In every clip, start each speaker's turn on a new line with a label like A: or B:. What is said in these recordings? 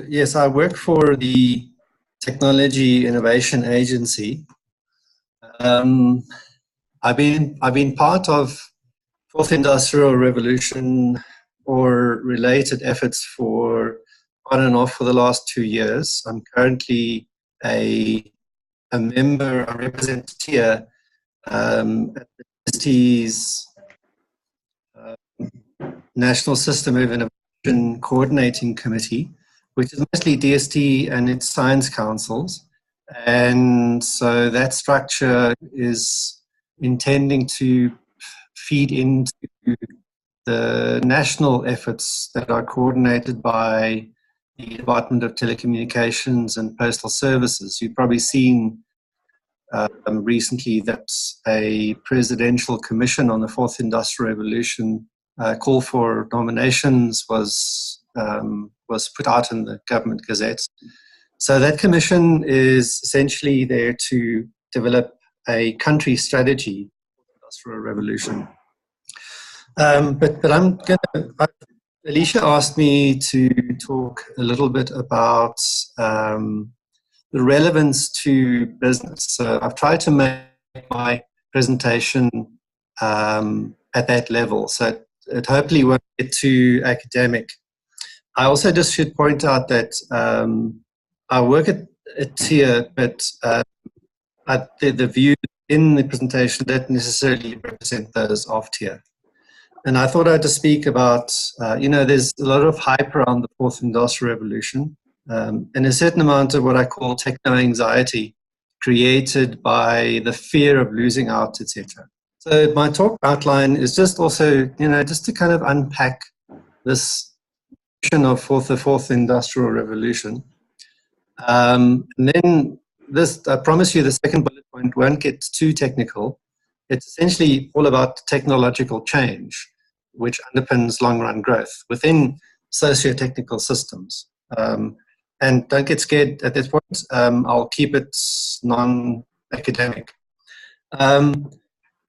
A: Yes, I work for the Technology Innovation Agency. Um, I've been part of Fourth Industrial Revolution or related efforts for on and off for the last 2 years. I'm currently a member, a representative at the university's National System of Innovation Coordinating Committee, which is mostly DST and its science councils. And so that structure is intending to feed into the national efforts that are coordinated by the Department of Telecommunications and Postal Services. You've probably seen recently that a presidential commission on the Fourth Industrial Revolution call for nominations was put out in the government gazette. So that commission is essentially there to develop a country strategy for the Industrial Revolution. But I'm going to, Alicia asked me to talk a little bit about the relevance to business. So I've tried to make my presentation at that level, so it hopefully won't get too academic. I also just should point out that I work at TIA, but the views in the presentation don't necessarily represent those of TIA. And I thought I'd just speak about, there's a lot of hype around the Fourth Industrial Revolution, and a certain amount of what I call techno-anxiety created by the fear of losing out, etc. So my talk outline is just also, just to kind of unpack this notion of the Fourth Industrial Revolution. And then this, I promise you, the second bullet point won't get too technical. It's essentially all about technological change, which underpins long-run growth within socio-technical systems. And don't get scared at this point. I'll keep it non-academic.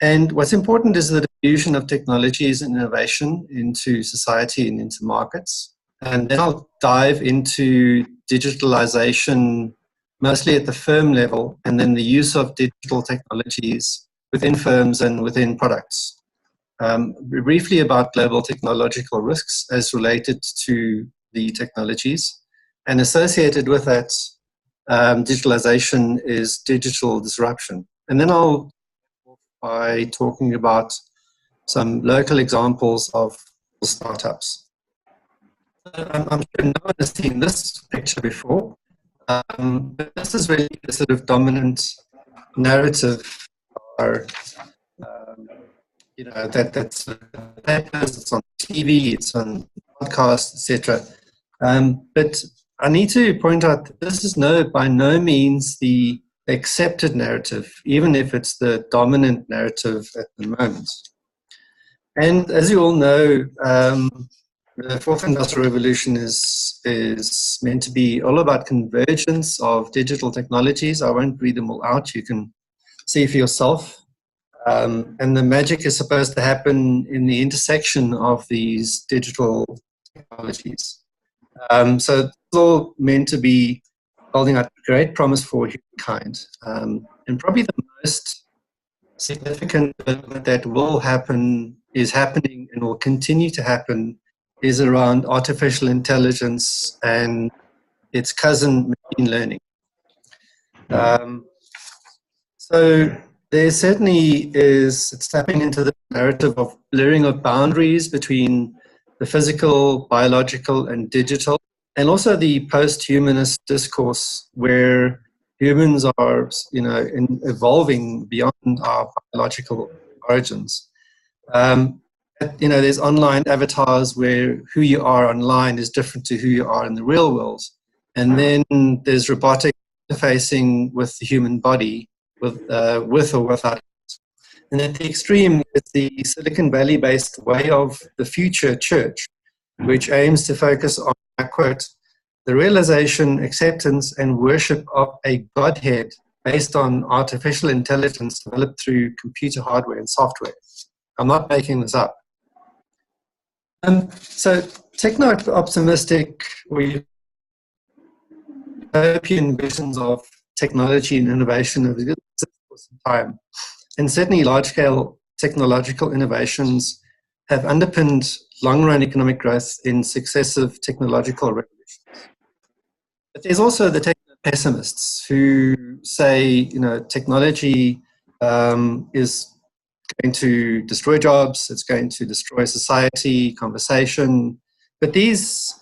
A: And what's important is the diffusion of technologies and innovation into society and into markets. And then I'll dive into digitalization, mostly at the firm level, and then the use of digital technologies within firms and within products. Briefly about global technological risks as related to the technologies. And associated with that, digitalization is digital disruption. And then I'll by talking about some local examples of startups. I'm sure no one has seen this picture before, but this is really the sort of dominant narrative, or that's papers, it's on TV, it's on podcasts, etc. But I need to point out that this is by no means the accepted narrative, even if it's the dominant narrative at the moment. And as you all know, the Fourth Industrial Revolution is meant to be all about convergence of digital technologies. I won't read them all out. You can see for yourself. And the magic is supposed to happen in the intersection of these digital technologies. So it's all meant to be holding out great promise for humankind. And probably the most significant development that will happen, is happening, and will continue to happen is around artificial intelligence and its cousin, machine learning. So there certainly it's tapping into the narrative of blurring of boundaries between the physical, biological, and digital, and also the post-humanist discourse where humans are, evolving beyond our biological origins. There's online avatars where who you are online is different to who you are in the real world. And then there's robotic interfacing with the human body, with or without it. And at the extreme is the Silicon Valley-based way of the future church, which aims to focus on, I quote, the realization, acceptance, and worship of a Godhead based on artificial intelligence developed through computer hardware and software. I'm not making this up. So techno-optimistic, we utopian visions of technology and innovation have existed for some time. And certainly large-scale technological innovations have underpinned long-run economic growth in successive technological revolutions. But there's also the techno-pessimists who say, you know, technology is going to destroy jobs, it's going to destroy society, conversation. But these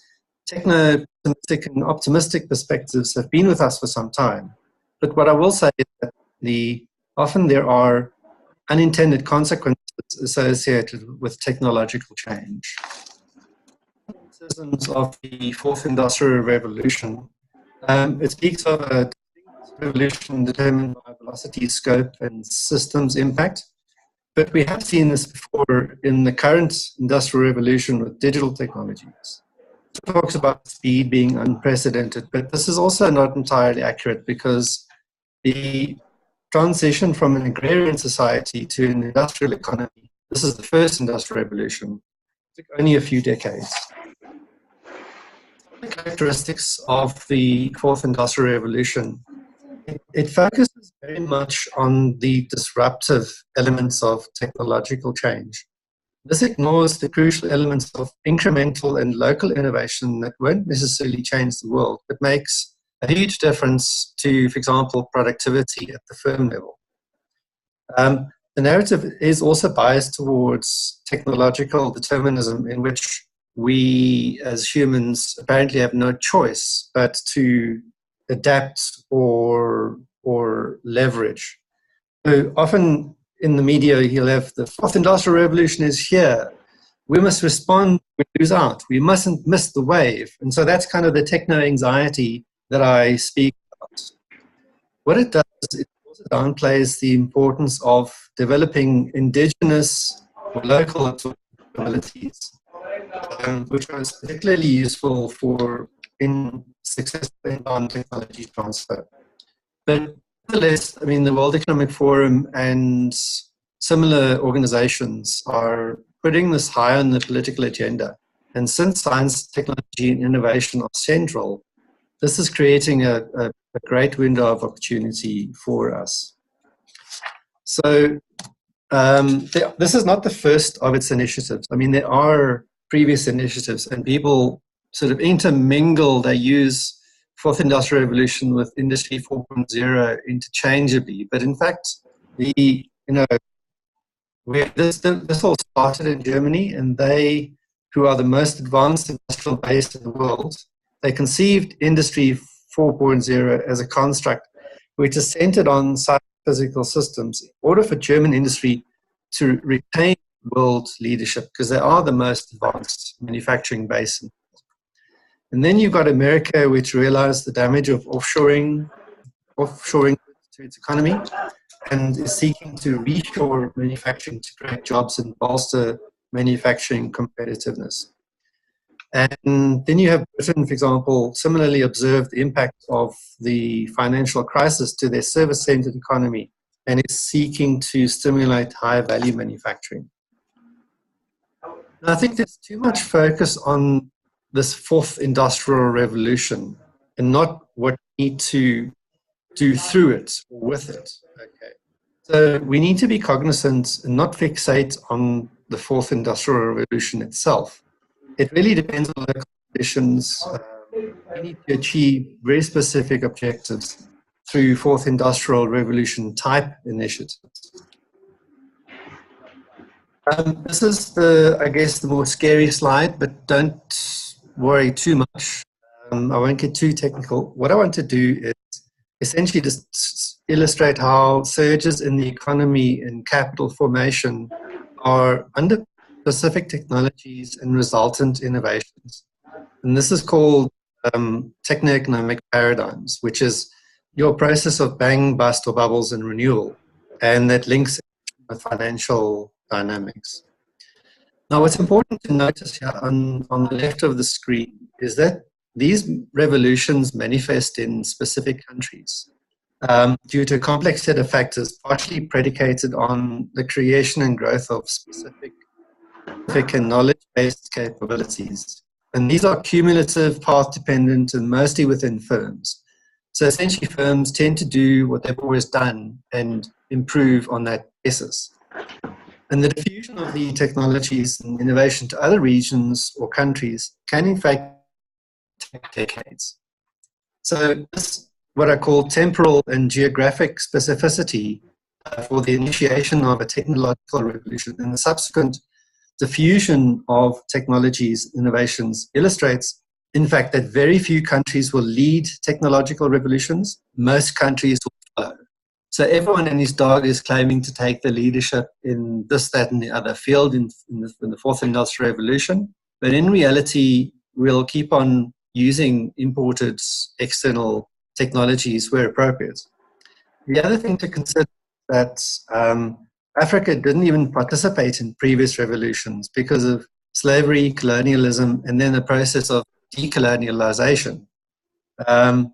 A: techno-pessimistic and optimistic perspectives have been with us for some time. But what I will say is that often there are unintended consequences associated with technological change. Criticisms of the fourth industrial revolution, it speaks of a revolution determined by velocity, scope, and systems impact. But we have seen this before in the current industrial revolution with digital technologies. It talks about speed being unprecedented, but this is also not entirely accurate because the transition from an agrarian society to an industrial economy, this is the first industrial revolution, took only a few decades. The characteristics of the fourth industrial revolution, it focuses very much on the disruptive elements of technological change. This ignores the crucial elements of incremental and local innovation that won't necessarily change the world, but makes a huge difference to, for example, productivity at the firm level. The narrative is also biased towards technological determinism, in which we as humans apparently have no choice but to adapt or leverage. So often in the media, you'll have the fourth industrial revolution is here. We must respond, we lose out. We mustn't miss the wave. And so that's kind of the techno-anxiety that I speak about. What it does, it also downplays the importance of developing indigenous or local abilities, which was particularly useful in successful inbound technology transfer. But nonetheless, I mean, the World Economic Forum and similar organizations are putting this high on the political agenda. And since science, technology, and innovation are central, this is creating a great window of opportunity for us. So this is not the first of its initiatives. I mean, there are previous initiatives, and people sort of intermingle, they use fourth industrial revolution with industry 4.0 interchangeably. But in fact, where this all started in Germany, and they, who are the most advanced industrial base in the world, they conceived industry 4.0 as a construct which is centered on physical systems in order for German industry to retain world leadership, because they are the most advanced manufacturing base. And then you've got America, which realized the damage of offshoring to its economy, and is seeking to reshore manufacturing to create jobs and bolster manufacturing competitiveness. And then you have Britain, for example, similarly observed the impact of the financial crisis to their service-centered economy, and is seeking to stimulate higher value manufacturing. And I think there's too much focus on this fourth industrial revolution and not what we need to do through it or with it. Okay. So we need to be cognizant and not fixate on the fourth industrial revolution itself. It really depends on local conditions. We need to achieve very specific objectives through fourth industrial revolution type initiatives. This is I guess, the more scary slide, but don't worry too much. I won't get too technical. What I want to do is essentially just illustrate how surges in the economy and capital formation are under specific technologies and resultant innovations. And this is called techno-economic paradigms, which is your process of bang, bust, or bubbles and renewal, and that links with financial dynamics. Now, what's important to notice here on the left of the screen is that these revolutions manifest in specific countries due to a complex set of factors, partially predicated on the creation and growth of specific and knowledge-based capabilities. And these are cumulative, path-dependent, and mostly within firms. So essentially firms tend to do what they've always done and improve on that basis. And the diffusion of the technologies and innovation to other regions or countries can in fact take decades. So this, what I call temporal and geographic specificity for the initiation of a technological revolution and the subsequent diffusion of technologies, innovations, illustrates, in fact, that very few countries will lead technological revolutions. Most countries will follow. So everyone and his dog is claiming to take the leadership in this, that, and the other field in the fourth industrial revolution. But in reality, we'll keep on using imported external technologies where appropriate. The other thing to consider is that Africa didn't even participate in previous revolutions because of slavery, colonialism, and then the process of decolonialization. And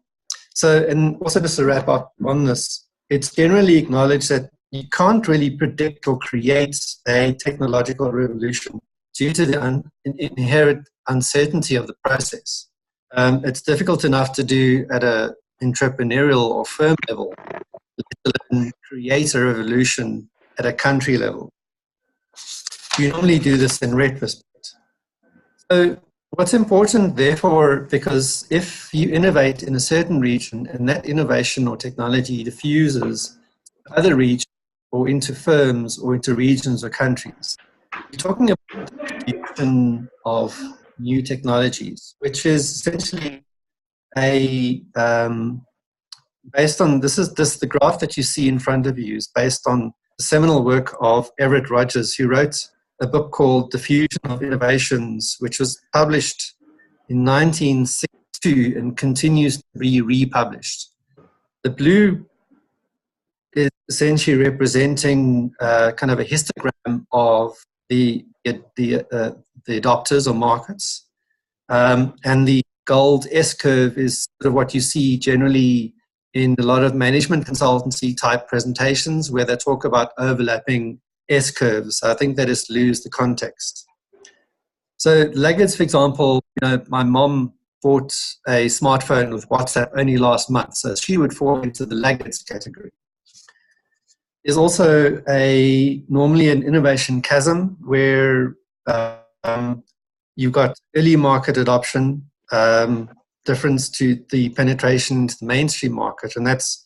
A: also just to wrap up on this, it's generally acknowledged that you can't really predict or create a technological revolution due to the inherent uncertainty of the process. It's difficult enough to do at an entrepreneurial or firm level, let alone create a revolution at a country level. You normally do this in retrospect. So what's important, therefore, because if you innovate in a certain region and that innovation or technology diffuses to other regions or into firms or into regions or countries, you're talking about the diffusion of new technologies, which is essentially based on, the graph that you see in front of you is based on the seminal work of Everett Rogers, who wrote a book called Diffusion of Innovations, which was published in 1962 and continues to be republished. The blue is essentially representing kind of a histogram of the adopters or markets. And the gold S-curve is sort of what you see generally in a lot of management consultancy type presentations where they talk about overlapping S-curves. I think they just lose the context. So laggards, for example, my mom bought a smartphone with WhatsApp only last month, so she would fall into the laggards category. There's also normally an innovation chasm where you've got early market adoption, difference to the penetration into the mainstream market, and that's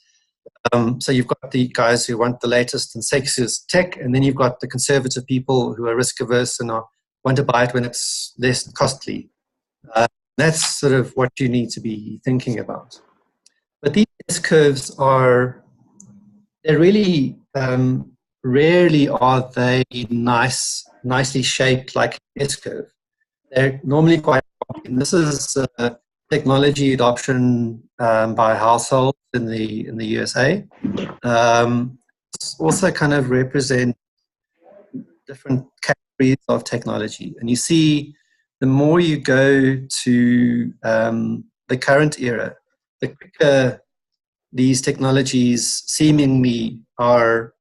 A: so you've got the guys who want the latest and sexiest tech, and then you've got the conservative people who are risk averse and want to buy it when it's less costly. That's sort of what you need to be thinking about. But these S-curves they're really rarely are they nicely shaped like an S-curve. They're normally quite bumpy. And this is technology adoption by households in the USA. Also kind of represent different categories of technology. And you see, the more you go to the current era, the quicker these technologies seemingly are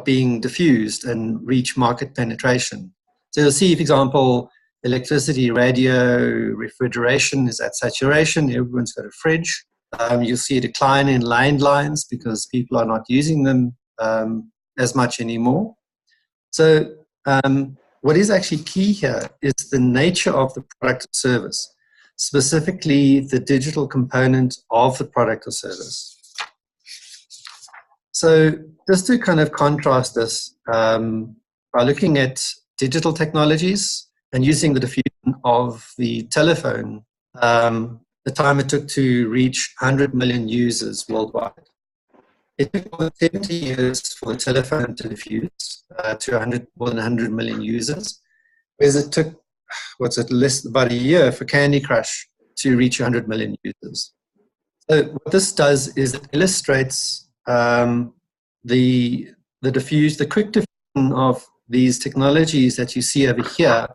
A: being diffused and reach market penetration. So you'll see, for example, electricity, radio, refrigeration is at saturation. Everyone's got a fridge. You'll see a decline in landlines because people are not using them as much anymore. So what is actually key here is the nature of the product or service, specifically the digital component of the product or service. So just to kind of contrast this, by looking at digital technologies and using the diffusion of the telephone, the time it took to reach 100 million users worldwide. It took more than 70 years for the telephone to diffuse to more than 100 million users, whereas it took, about a year for Candy Crush to reach 100 million users. So what this does is it illustrates the quick diffusion of these technologies that you see over here.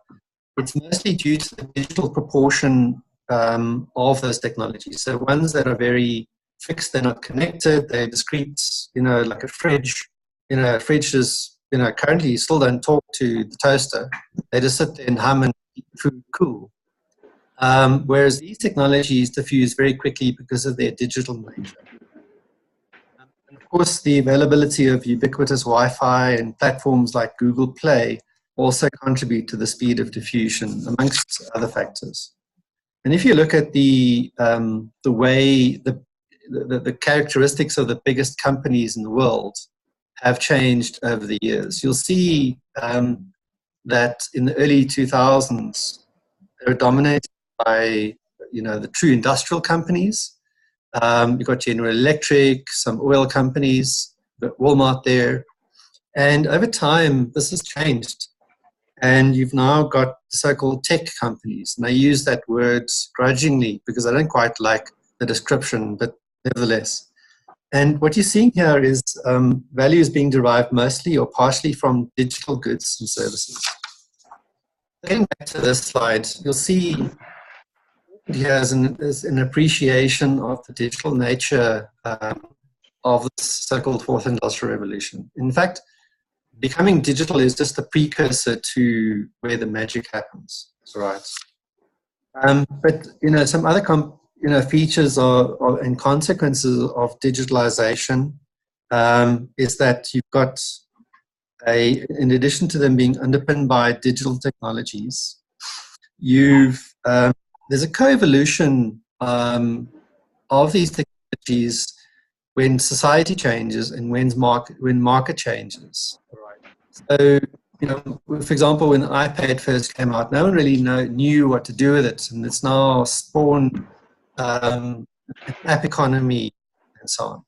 A: It's mostly due to the digital proportion of those technologies. So ones that are very fixed, they're not connected, they're discrete, like a fridge. A fridge is, currently you still don't talk to the toaster. They just sit there and hum and keep food cool. whereas these technologies diffuse very quickly because of their digital nature. And of course, the availability of ubiquitous Wi-Fi and platforms like Google Play also contribute to the speed of diffusion, amongst other factors. And if you look at the way the characteristics of the biggest companies in the world have changed over the years, you'll see that in the early 2000s, they were dominated by, the true industrial companies. You've got General Electric, some oil companies, but Walmart there. And over time, this has changed. And you've now got so-called tech companies. And I use that word grudgingly because I don't quite like the description, but nevertheless. And what you're seeing here is value is being derived mostly or partially from digital goods and services. Going back to this slide, you'll see here is an appreciation of the digital nature of this so-called fourth industrial revolution. In fact, becoming digital is just a precursor to where the magic happens, right? But some other features and consequences of digitalization is that you've got in addition to them being underpinned by digital technologies, there's a co-evolution of these technologies when society changes and when market changes. So, for example, when the iPad first came out, no one really knew what to do with it, and it's now spawned an app economy and so on.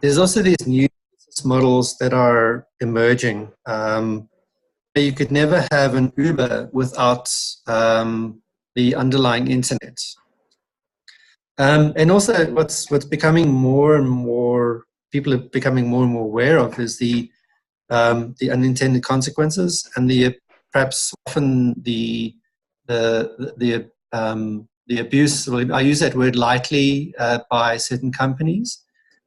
A: There's also these new business models that are emerging. You could never have an Uber without the underlying internet. And also, what's becoming more and more, people are becoming more and more aware of is the unintended consequences and perhaps often the abuse. I use that word lightly by certain companies,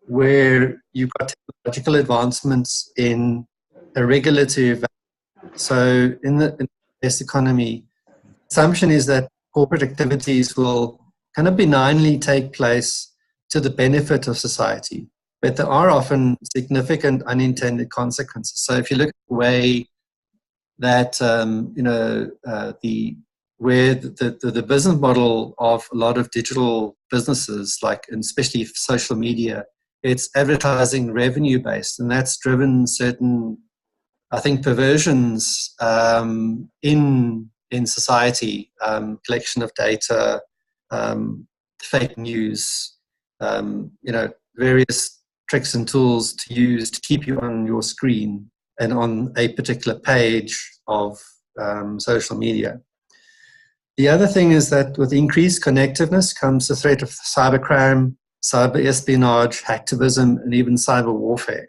A: where you've got technological advancements in a regulative. So in the best economy, assumption is that corporate activities will kind of benignly take place to the benefit of society. But there are often significant unintended consequences. So if you look at the way that, the business model of a lot of digital businesses, like, and especially social media, it's advertising revenue based, and that's driven certain, I think, perversions in society, collection of data, fake news, various tricks and tools to use to keep you on your screen and on a particular page of social media. The other thing is that with increased connectiveness comes the threat of cybercrime, cyber espionage, hacktivism, and even cyber warfare.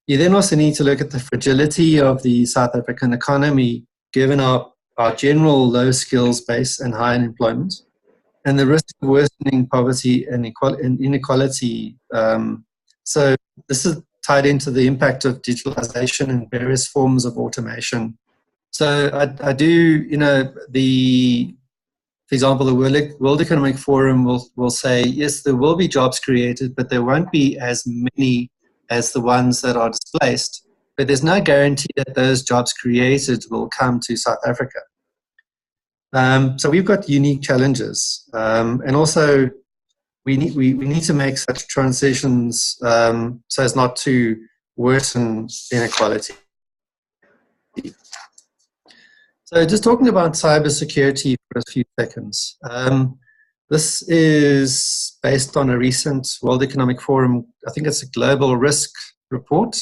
A: You then also need to look at the fragility of the South African economy, given our general low skills base and high unemployment, and the risk of worsening poverty and inequality. So this is tied into the impact of digitalization and various forms of automation. So I do, for example, the World Economic Forum will say, yes, there will be jobs created, but there won't be as many as the ones that are displaced. But there's no guarantee that those jobs created will come to South Africa. So we've got unique challenges, and also we need to make such transitions so as not to worsen inequality. So just talking about cybersecurity for a few seconds. This is based on a recent World Economic Forum, I think it's a global risk report.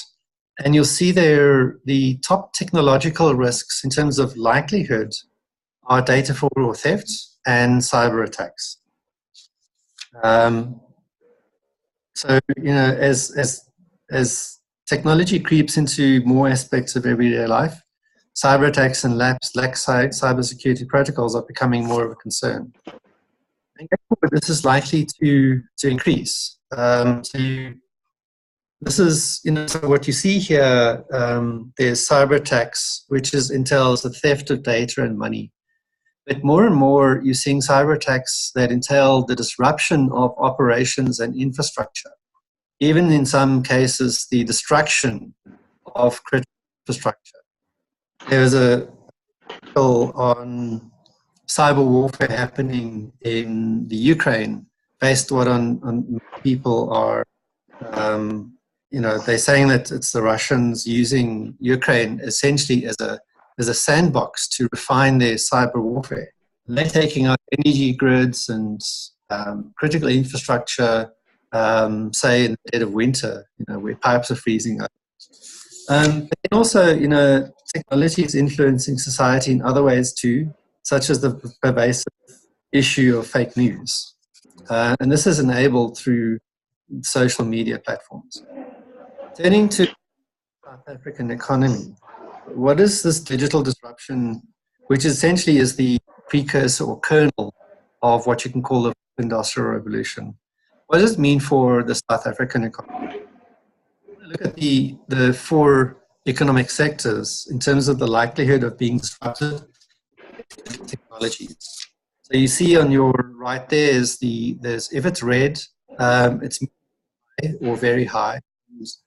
A: And you'll see there the top technological risks in terms of likelihood are data fraud or theft and cyber attacks. So, as technology creeps into more aspects of everyday life, cyber attacks and lax cybersecurity protocols are becoming more of a concern. And this is likely to increase. This is, so what you see here, there's cyber attacks, which entails the theft of data and money. But more and more, you're seeing cyber attacks that entail the disruption of operations and infrastructure. Even in some cases, the destruction of critical infrastructure. There was a article on cyber warfare happening in the Ukraine, based on people are, they're saying that it's the Russians using Ukraine essentially as a sandbox to refine their cyber warfare. And they're taking out energy grids and critical infrastructure, say in the dead of winter, where pipes are freezing up. But then also, technology is influencing society in other ways too, such as the pervasive issue of fake news. And this is enabled through social media platforms. Turning to the South African economy, what is this digital disruption, which essentially is the precursor or kernel of what you can call the industrial revolution? What does it mean for the South African economy? Look at the four economic sectors in terms of the likelihood of being disrupted by technologies. So you see on your right there's if it's red, it's high or very high.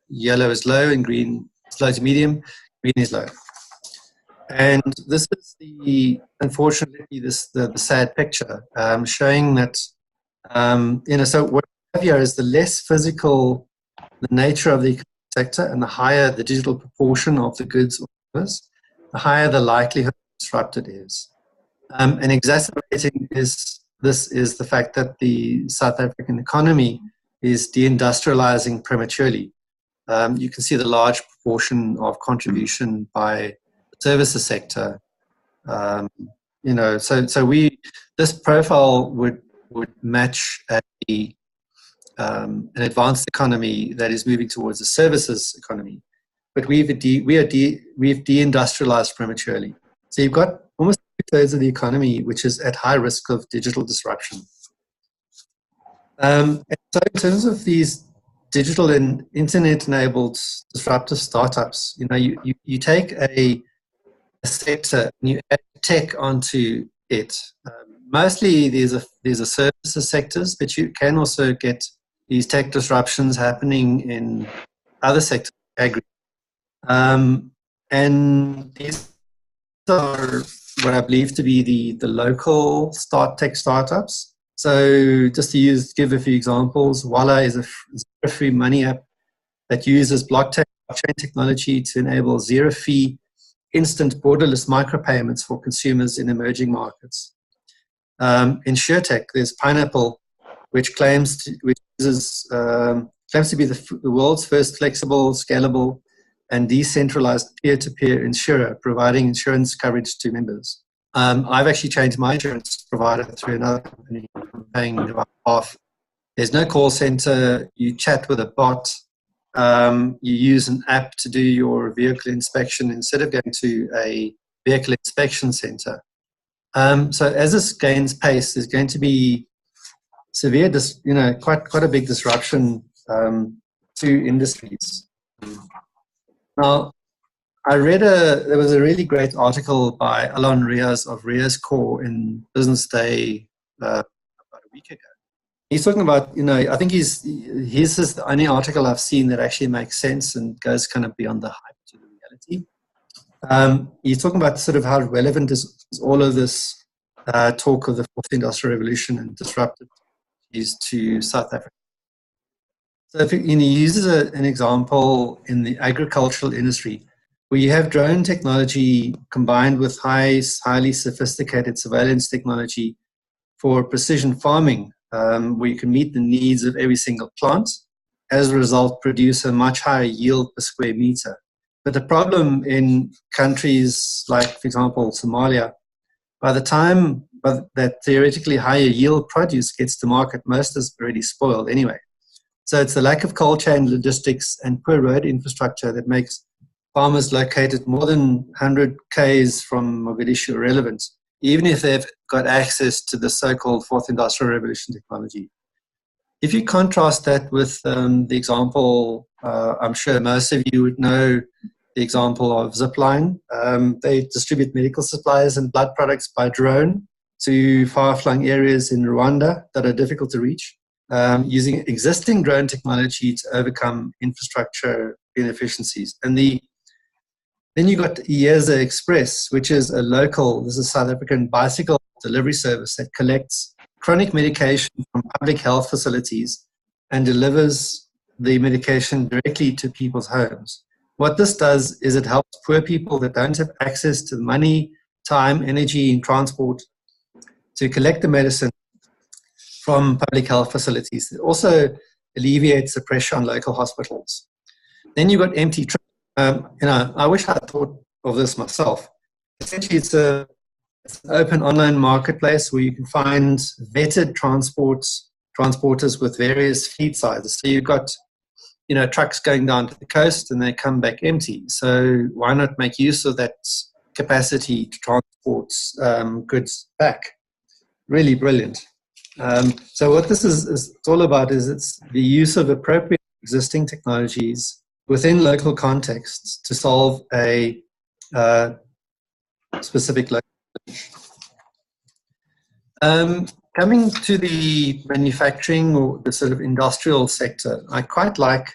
A: Yellow is low and green is low to medium. Green is low. And this is unfortunately the sad picture showing that so what we have here is the less physical the nature of the economic sector, and the higher the digital proportion of the goods or service, the higher the likelihood disrupted is. And exacerbating this is the fact that the South African economy is deindustrializing prematurely. You can see the large proportion of contribution by the services sector. This profile would match an advanced economy that is moving towards a services economy, but we've deindustrialized prematurely. So you've got almost 2/3 of the economy which is at high risk of digital disruption. And so in terms of these digital and internet-enabled disruptive startups, you take a sector and you add tech onto it. Mostly these are services sectors, but you can also get these tech disruptions happening in other sectors, agri. And these are what I believe to be the local tech startups. So just to give a few examples, Walla is a free money app that uses blockchain technology to enable zero-fee, instant borderless micropayments for consumers in emerging markets. In SureTech, there's Pineapple, which claims to be the world's first flexible, scalable, and decentralized peer-to-peer insurer, providing insurance coverage to members. I've actually changed my insurance provider through another company. I'm paying about half. There's no call center. You chat with a bot. You use an app to do your vehicle inspection instead of going to a vehicle inspection center. So as this gains pace, there's going to be severe, quite a big disruption to industries. Now, there was a really great article by Alon Riaz of Riaz Core in Business Day about a week ago. He's talking about, I think his is the only article I've seen that actually makes sense and goes kind of beyond the hype to the reality. He's talking about sort of how relevant is all of this talk of the fourth industrial revolution and disruptive is to South Africa. So if he uses an example in the agricultural industry, where you have drone technology combined with highly sophisticated surveillance technology for precision farming, where you can meet the needs of every single plant, as a result produce a much higher yield per square meter. But the problem in countries like, for example, Somalia, by the time that theoretically higher yield produce gets to market, most is already spoiled anyway. So it's the lack of cold chain logistics and poor road infrastructure that makes farmers located more than 100 k's from Mogadishu irrelevant, even if they've got access to the so-called fourth industrial revolution technology. If you contrast that with the example, I'm sure most of you would know the example of Zipline. They distribute medical supplies and blood products by drone to far-flung areas in Rwanda that are difficult to reach, using existing drone technology to overcome infrastructure inefficiencies. And then you got Yeza Express, which is this is a South African bicycle delivery service that collects chronic medication from public health facilities and delivers the medication directly to people's homes. What this does is it helps poor people that don't have access to money, time, energy, and transport to collect the medicine from public health facilities. It also alleviates the pressure on local hospitals. Then you've got empty trucks. I wish I had thought of this myself. Essentially, it's an open online marketplace where you can find vetted transporters with various fleet sizes. So you've got, trucks going down to the coast and they come back empty. So why not make use of that capacity to transport goods back? Really brilliant. So what this is all about is it's the use of appropriate existing technologies within local contexts to solve a specific local challenge. Coming to the manufacturing or the sort of industrial sector, I quite like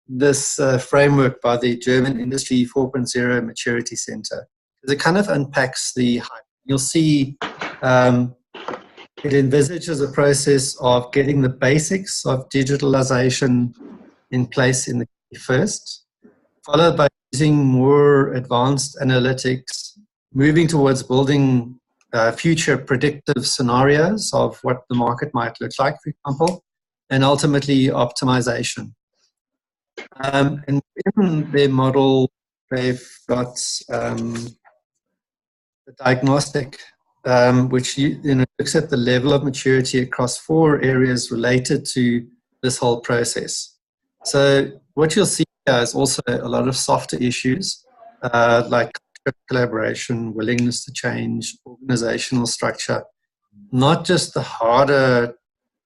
A: this framework by the German Industry 4.0 Maturity Center. It kind of unpacks you'll see it envisages a process of getting the basics of digitalization in place in the first, followed by using more advanced analytics, moving towards building future predictive scenarios of what the market might look like, for example, and ultimately optimization. And in their model, they've got the diagnostic, which looks at the level of maturity across 4 areas related to this whole process. So what you'll see here is also a lot of softer issues like collaboration, willingness to change, organizational structure, not just the harder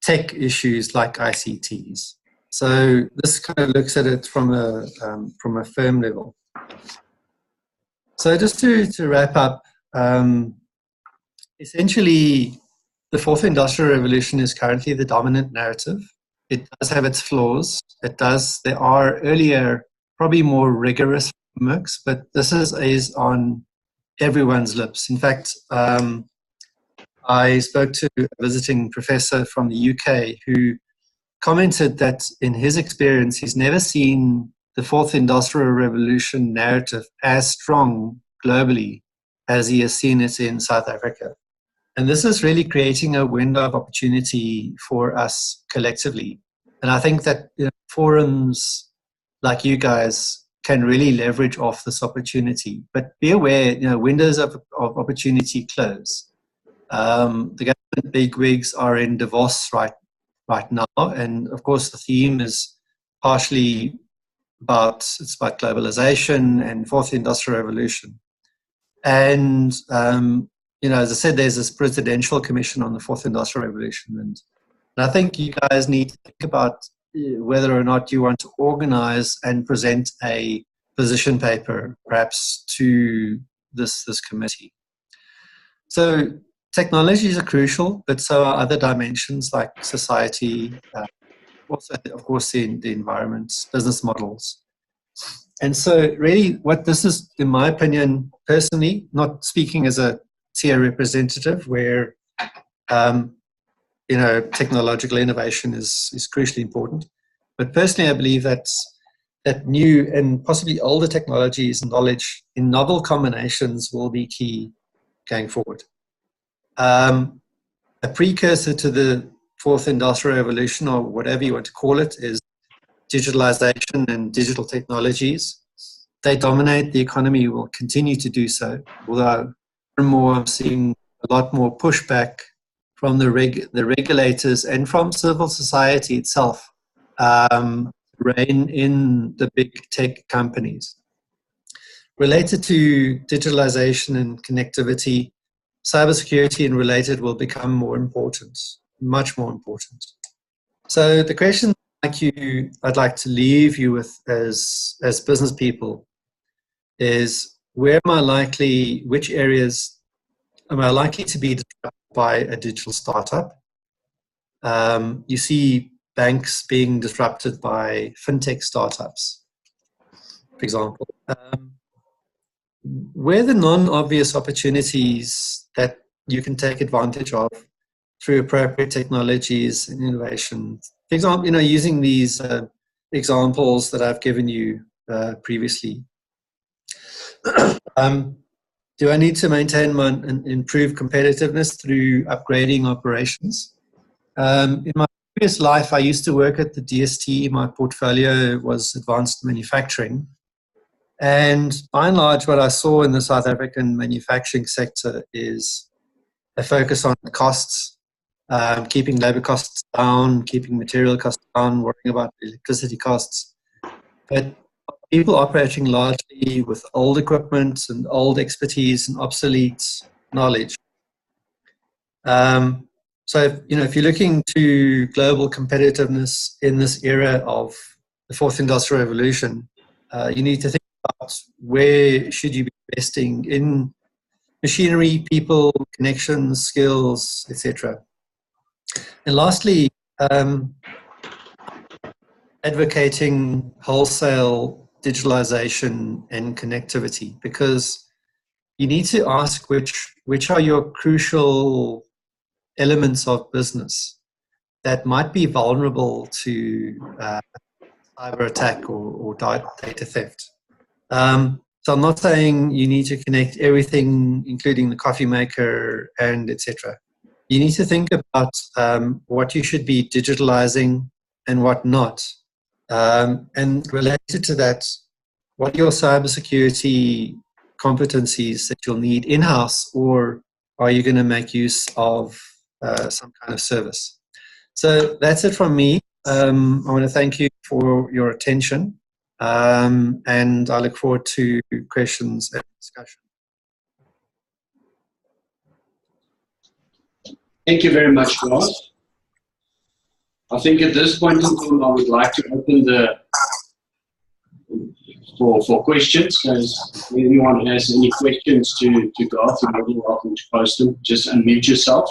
A: tech issues like ICTs. So this kind of looks at it from a firm level. So just to wrap up, essentially the fourth industrial revolution is currently the dominant narrative. It does have its flaws. There are earlier, probably more rigorous frameworks, but this is on everyone's lips. In fact, I spoke to a visiting professor from the UK who commented that in his experience, he's never seen the fourth industrial revolution narrative as strong globally as he has seen it in South Africa. And this is really creating a window of opportunity for us collectively. And I think that forums like you guys can really leverage off this opportunity. But be aware, windows of opportunity close. The government bigwigs are in Davos right now, and of course the theme is partially about globalization and fourth industrial revolution. And as I said, there's this presidential commission on the fourth industrial revolution, and I think you guys need to think about whether or not you want to organize and present a position paper, perhaps to this committee. So technologies are crucial, but so are other dimensions like society, also, of course, the environment, business models. And so really what this is, in my opinion, personally, not speaking as a tier representative where, technological innovation is crucially important. But personally, I believe that new and possibly older technologies and knowledge in novel combinations will be key going forward. A precursor to the fourth industrial revolution, or whatever you want to call it, is digitalization and digital technologies. They dominate the economy, will continue to do so, although more and more I'm seeing a lot more pushback from the regulators and from civil society itself reign in the big tech companies. Related to digitalization and connectivity, cybersecurity and related will become more important, much more important. So the question I'd like to leave you with as business people is which areas am I likely to be disrupted by a digital startup? You see banks being disrupted by fintech startups, for example. Where the non-obvious opportunities that you can take advantage of through appropriate technologies and innovation. For example, using these examples that I've given you previously. Do I need to maintain and improve competitiveness through upgrading operations? In my previous life, I used to work at the DST. My portfolio was advanced manufacturing. And by and large, what I saw in the South African manufacturing sector is a focus on costs, keeping labor costs down, keeping material costs down, worrying about electricity costs. But people operating largely with old equipment and old expertise and obsolete knowledge. So, if you're looking to global competitiveness in this era of the fourth industrial revolution, you need to think about where should you be investing in machinery, people, connections, skills, etc. And lastly, advocating wholesale digitalization and connectivity, because you need to ask which are your crucial elements of business that might be vulnerable to cyber attack or data theft. So I'm not saying you need to connect everything, including the coffee maker and etc. You need to think about what you should be digitalizing and what not. And related to that, what are your cybersecurity competencies that you'll need in-house, or are you going to make use of some kind of service? So that's it from me. I want to thank you for your attention, and I look forward to questions and discussion.
B: Thank you very much, Garth. I think at this point in time, I would like to open for questions. So if anyone has any questions to Garth, you're more than welcome to post them. Just unmute yourself.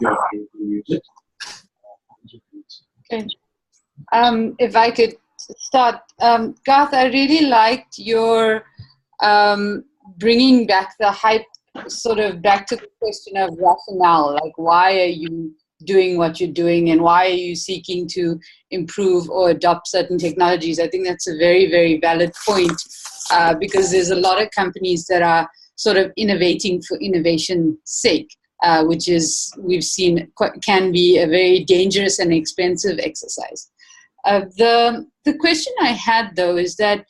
B: You're muted.
C: Okay. If I could start, Garth, I really liked your bringing back the hype, sort of back to the question of rationale. Like, why are you doing what you're doing, and why are you seeking to improve or adopt certain technologies? I think that's a very, very valid point, because there's a lot of companies that are sort of innovating for innovation's sake, which is, we've seen, can be a very dangerous and expensive exercise. The question I had, though, is that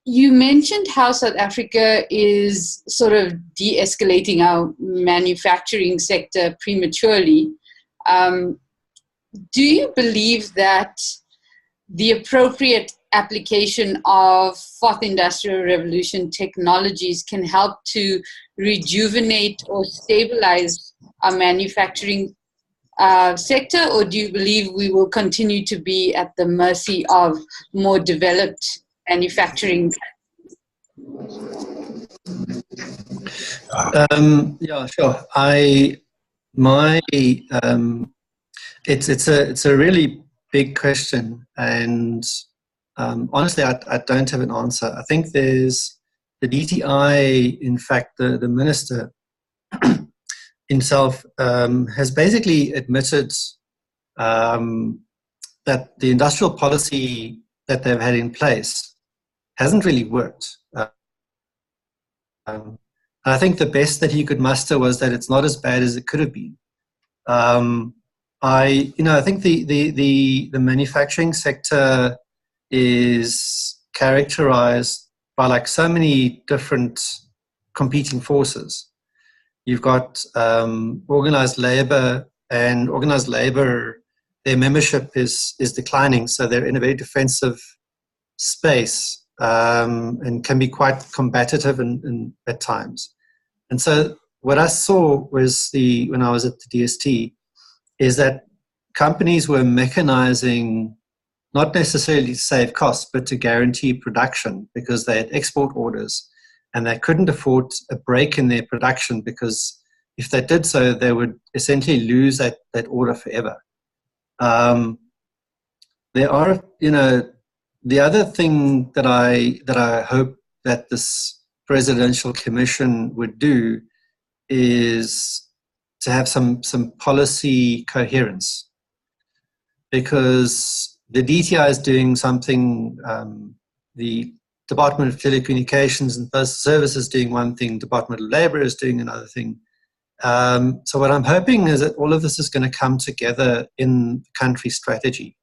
C: you mentioned how South Africa is sort of de-escalating our manufacturing sector prematurely. Do you believe that the appropriate application of fourth industrial revolution technologies can help to rejuvenate or stabilize our manufacturing sector, or do you believe we will continue to be at the mercy of more developed manufacturing?
A: Yeah, sure. It's a really big question, and honestly, I don't have an answer. I think there's the DTI. In fact, the minister himself has basically admitted that the industrial policy that they've had in place hasn't really worked. I think the best that he could muster was that it's not as bad as it could have been. I think the manufacturing sector is characterized by like so many different competing forces. You've got organized labor, and organized labor, their membership is declining, so they're in a very defensive space, and can be quite combative at times. And so what I saw was when I was at the DST, is that companies were mechanizing not necessarily to save costs, but to guarantee production because they had export orders and they couldn't afford a break in their production because if they did so, they would essentially lose that order forever. There are, the other thing that I hope that this presidential commission would do is to have some policy coherence, because the DTI is doing something, the Department of Telecommunications and Postal Services is doing one thing, Department of Labor is doing another thing. So what I'm hoping is that all of this is going to come together in the country strategy.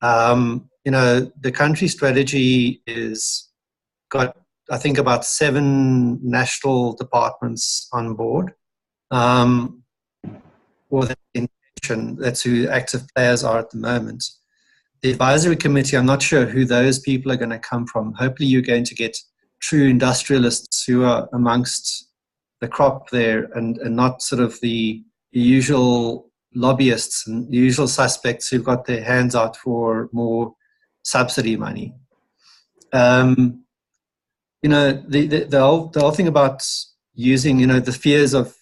A: The country strategy is got, I think, about 7 national departments on board. Or the intention, that's who active players are at the moment. The advisory committee, I'm not sure who those people are going to come from. Hopefully you're going to get true industrialists who are amongst the crop there and not sort of the usual lobbyists and the usual suspects who've got their hands out for more subsidy money. The whole thing about using, the fears of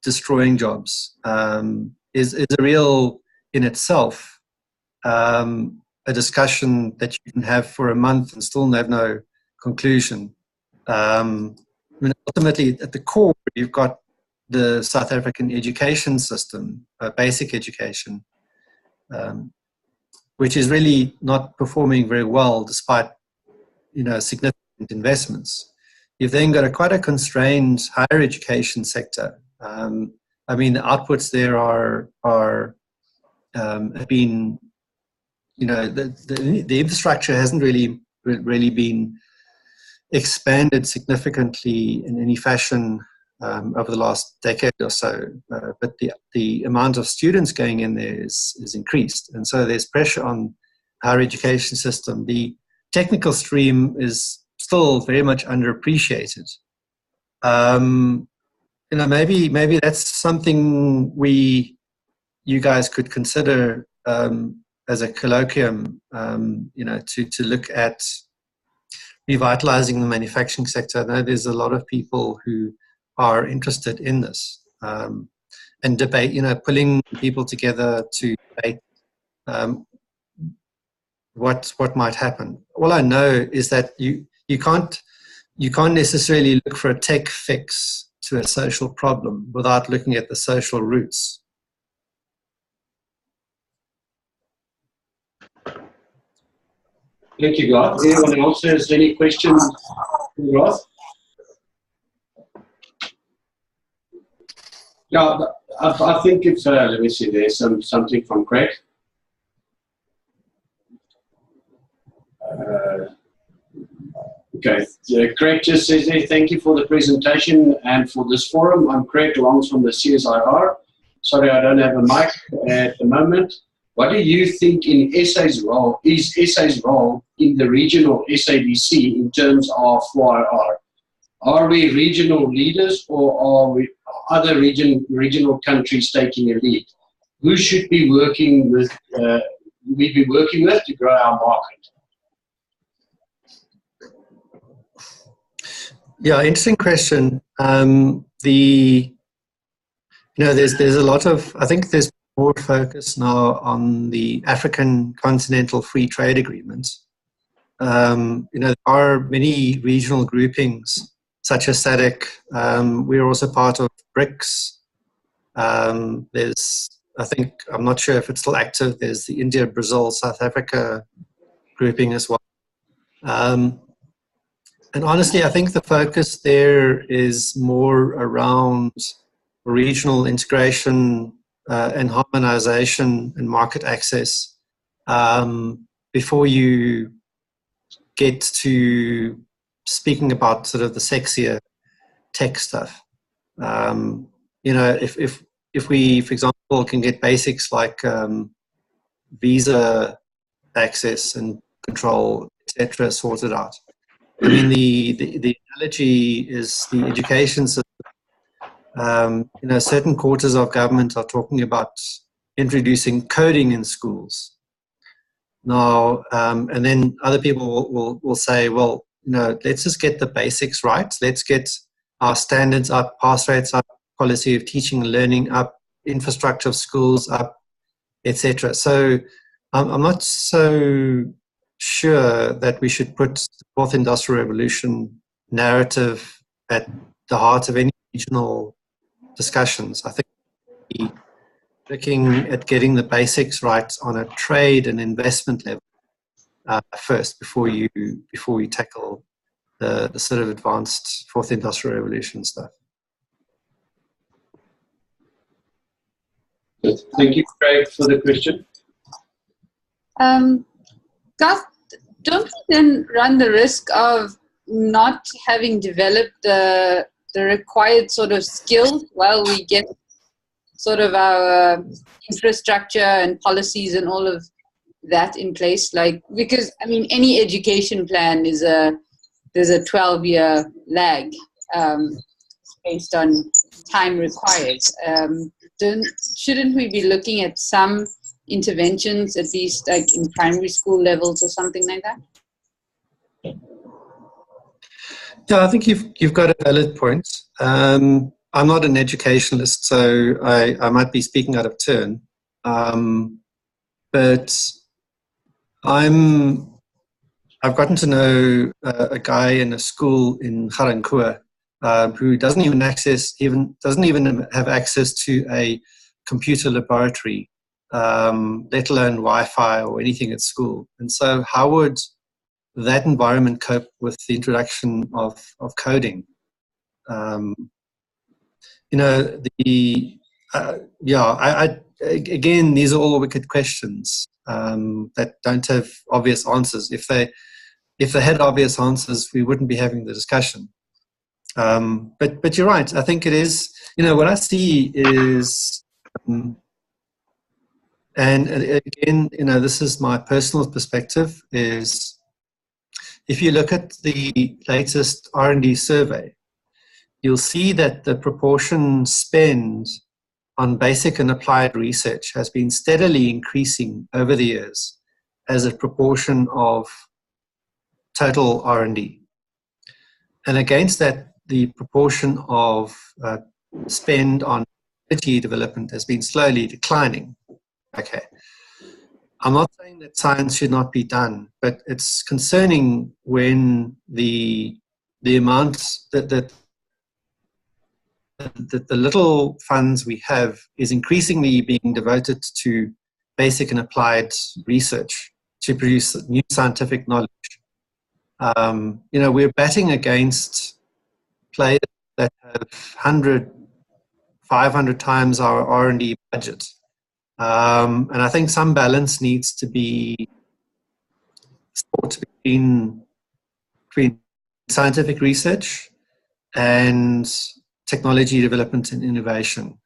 A: destroying jobs is a real, in itself, a discussion that you can have for a month and still have no conclusion. Ultimately, at the core, you've got the South African education system, basic education, which is really not performing very well despite, significant investments. You've then got quite a constrained higher education sector. The outputs there have been, the infrastructure hasn't really been expanded significantly in any fashion over the last decade or so, but the amount of students going in there is increased, and so there's pressure on higher education system. The technical stream is still very much underappreciated. Maybe that's something you guys could consider as a colloquium, to look at revitalizing the manufacturing sector. I know there's a lot of people who are interested in this, and debate, pulling people together to debate what might happen. All I know is that you can't necessarily look for a tech fix to a social problem without looking at the social roots.
B: Thank you, Garth. Anyone else has any questions for Garth? Yeah, I think it's, let me see, there's something from Craig. Okay, Craig just says there, thank you for the presentation and for this forum. I'm Craig Longs from the CSIR. Sorry, I don't have a mic at the moment. What do you think is SA's role in the regional SADC in terms of 4IR? Are we regional leaders, or are we other regional countries taking a lead? Who should be working with, we be working with to grow our market?
A: Yeah, interesting question. There's a lot of, I think there's more focus now on the African Continental Free Trade Agreements. There are many regional groupings such as SADC. We're also part of BRICS. There's, I'm not sure if it's still active, there's the India, Brazil, South Africa grouping as well. And honestly, I think the focus there is more around regional integration and harmonization and market access before you get to speaking about sort of the sexier tech stuff. If we, for example, can get basics like visa access and control, etc., sorted out. I mean, the analogy is the education system. Certain quarters of government are talking about introducing coding in schools. Now, and then other people will say, well, let's just get the basics right. Let's get our standards up, pass rates up, quality of teaching and learning up, infrastructure of schools up, etc. So I'm not so sure that we should put the fourth industrial revolution narrative at the heart of any regional discussions. I think we're looking at getting the basics right on a trade and investment level first before you tackle the sort of advanced fourth industrial revolution stuff.
B: Thank you, Craig, for the question.
C: Garth, don't we then run the risk of not having developed the required sort of skills while we get sort of our infrastructure and policies and all of that in place? Like, because I mean, any education plan there's a 12-year lag based on time required. Shouldn't we be looking at some interventions, at least like in primary school levels or something like that?
A: Yeah, I think you've got a valid point. I'm not an educationalist, so I might be speaking out of turn. But I've gotten to know a guy in a school in Garankuwa who doesn't even have access to a computer laboratory, let alone Wi-Fi or anything at school. And so how would that environment cope with the introduction of coding? Again, these are all wicked questions that don't have obvious answers. If they had obvious answers, we wouldn't be having the discussion. But you're right. I think it is. What I see is, and again, this is my personal perspective. Is if you look at the latest R&D survey, you'll see that the proportion spent on basic and applied research has been steadily increasing over the years as a proportion of total R&D. And against that, the proportion of spend on technology development has been slowly declining. Okay. I'm not saying that science should not be done, but it's concerning when the amount that the little funds we have is increasingly being devoted to basic and applied research to produce new scientific knowledge. We're batting against players that have 100, 500 times our R&D budget. And I think some balance needs to be sought between scientific research and technology development and innovation.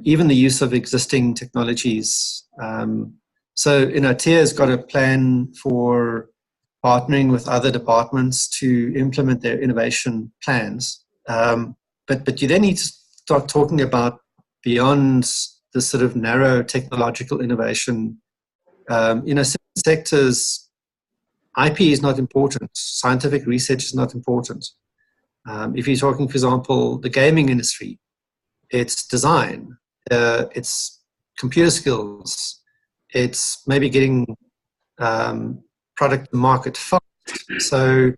A: Even the use of existing technologies. So TIA's got a plan for partnering with other departments to implement their innovation plans. But you then need to start talking about beyond the sort of narrow technological innovation. Certain sectors, IP is not important. Scientific research is not important. If you're talking, for example, the gaming industry, it's design, it's computer skills, it's maybe getting product to market fast. So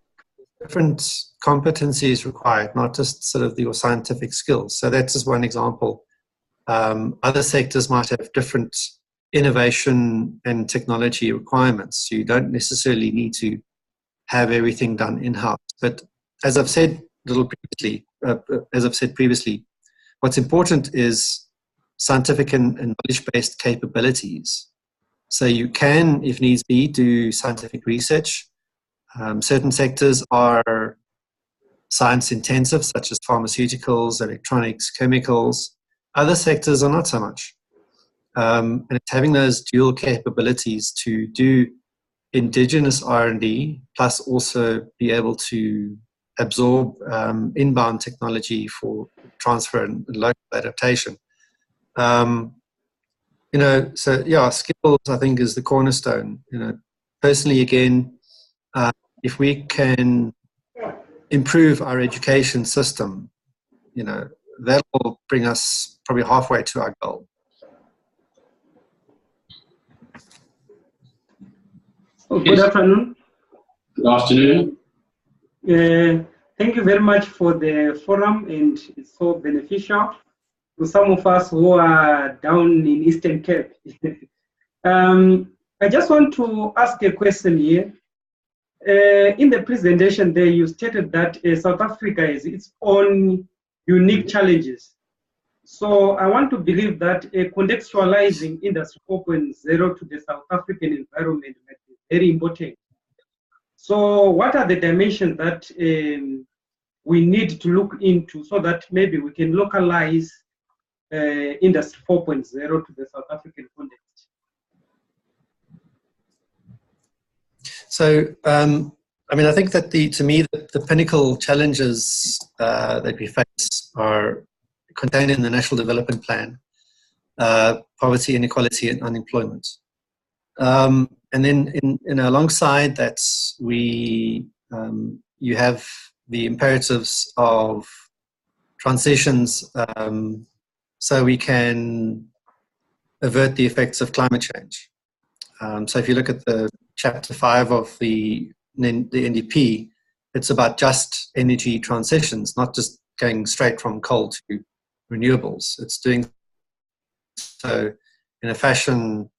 A: different competencies required, not just sort of your scientific skills. So that's just one example. Other sectors might have different innovation and technology requirements. You don't necessarily need to have everything done in-house. But as I've said previously, what's important is scientific and knowledge-based capabilities. So you can, if needs be, do scientific research. Certain sectors are science-intensive, such as pharmaceuticals, electronics, chemicals. Other sectors are not so much. And it's having those dual capabilities to do indigenous R&D, plus also be able to absorb inbound technology for transfer and local adaptation. So yeah, skills I think is the cornerstone. Personally, again, if we can improve our education system, that will bring us probably halfway to our goal.
D: Oh, good afternoon.
B: Good afternoon.
D: Thank you very much for the forum, and it's so beneficial to some of us who are down in Eastern Cape. I just want to ask a question here. In the presentation there, you stated that South Africa has its own unique challenges. So I want to believe that contextualizing Industry 4.0 to the South African environment might be very important. So what are the dimensions that we need to look into so that maybe we can localize Industry 4.0 to the South African context?
A: So, I think that to me, the pinnacle challenges that we face are contained in the National Development Plan: poverty, inequality, and unemployment. And then, alongside that, you have the imperatives of transitions, so we can avert the effects of climate change. So, if you look at the Chapter 5 of the NDP, it's about just energy transitions, not just going straight from coal to renewables. It's doing so in a fashion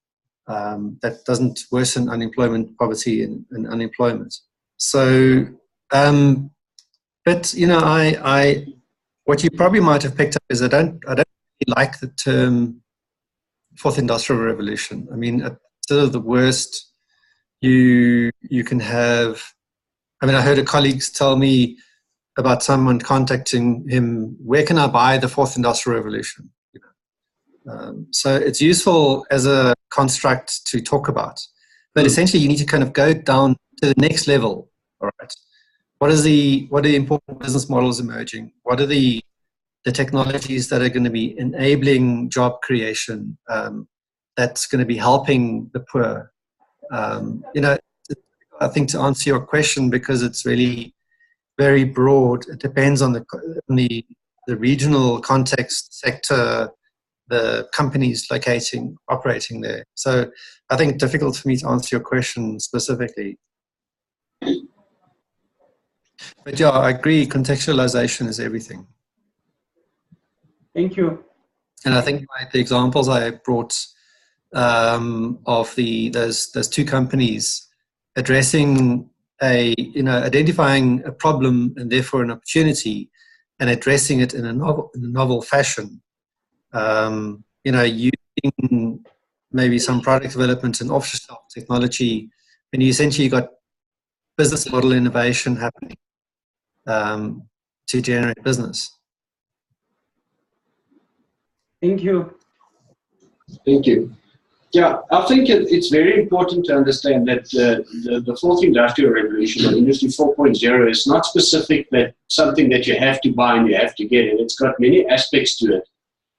A: that doesn't worsen unemployment, poverty, and unemployment. So, but what you probably might have picked up is I don't really like the term Fourth Industrial Revolution. I mean, at sort of the worst, you can have. I heard a colleague tell me about someone contacting him, where can I buy the Fourth Industrial Revolution? So it's useful as a construct to talk about, but essentially you need to kind of go down to the next level. All right, what are the important business models emerging? What are the technologies that are going to be enabling job creation? That's going to be helping the poor. I think to answer your question, because it's really very broad, it depends on the regional context, sector, the companies operating there. So I think it's difficult for me to answer your question specifically. But yeah, I agree, contextualization is everything.
D: Thank you.
A: And I think the examples I brought of those two companies addressing identifying a problem and therefore an opportunity, and addressing it in a novel fashion. Using maybe some product development and off-the-shelf technology, and you essentially got business model innovation happening to generate business.
D: Thank you.
B: Thank you. Yeah, I think it's very important to understand that the Fourth Industrial Revolution, or Industry 4.0, is not specific that something that you have to buy and you have to get it. It's got many aspects to it.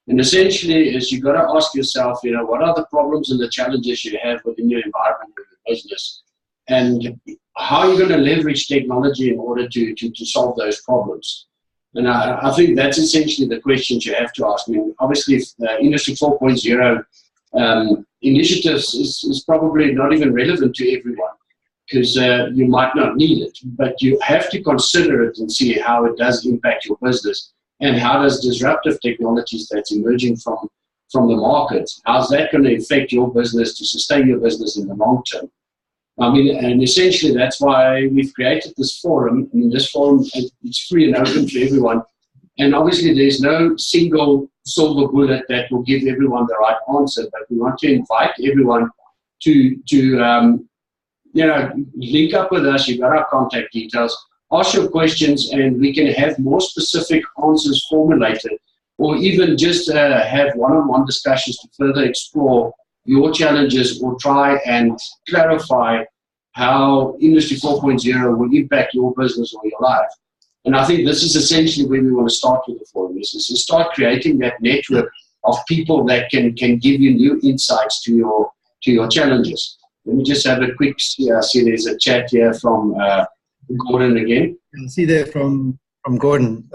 B: And essentially, is you've got to ask yourself, what are the problems and the challenges you have within your environment, with your business, and how are you going to leverage technology in order to solve those problems? And I think that's essentially the questions you have to ask. I mean, obviously, Industry 4.0 initiatives is probably not even relevant to everyone, because you might not need it, but you have to consider it and see how it does impact your business, and how does disruptive technologies that's emerging from the market, how's that going to affect your business to sustain your business in the long term? I mean, and essentially that's why we've created this forum. I mean, this forum, it's free and open to everyone. And obviously there's no single silver bullet that will give everyone the right answer, but we want to invite everyone to link up with us. You've got our contact details. Ask your questions, and we can have more specific answers formulated, or even just have one-on-one discussions to further explore your challenges, or try and clarify how Industry 4.0 will impact your business or your life. And I think this is essentially where we want to start with the forum, is to start creating that network of people that can give you new insights to your challenges. Let me just have a quick see. I see there's a chat here from Gordon again.
A: I see there from Gordon,